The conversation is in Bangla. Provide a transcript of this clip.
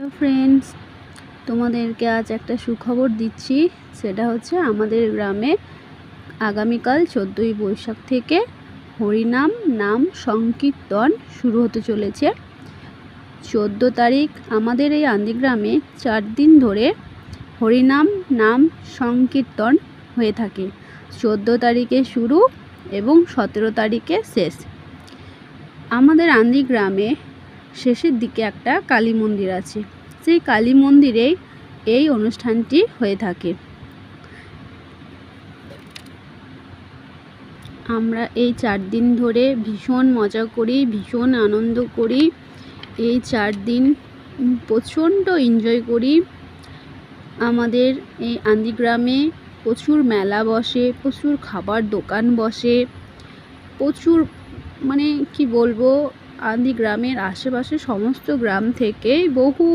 হ্যালো ফ্রেন্ডস, তোমাদেরকে আজ একটা সুখবর দিচ্ছি। সেটা হচ্ছে আমাদের গ্রামে আগামীকাল 14ই বৈশাখ থেকে হরিনাম নাম সংকীর্তন শুরু হতে চলেছে। 14 তারিখ আমাদের এই আন্দিগ্রামে 4 দিন ধরে হরিনাম নাম সংকীর্তন হয়ে থাকে। 14 তারিখে শুরু এবং 17 তারিখে শেষ। আমাদের আন্দিগ্রামে শেষের দিকে একটা কালী মন্দির আছে। সেই কালী মন্দিরেই এই অনুষ্ঠানটি হয়ে থাকে। আমরা এই 4 দিন ধরে ভীষণ মজা করি, ভীষণ আনন্দ করি। এই 4 দিন প্রচণ্ড এনজয় করি। আমাদের এই আন্দিগ্রামে প্রচুর মেলা বসে, প্রচুর খাবার দোকান বসে, প্রচুর কি বলবো, আন্দিগ্রামের আশেপাশে সমস্ত গ্রাম থেকে বহু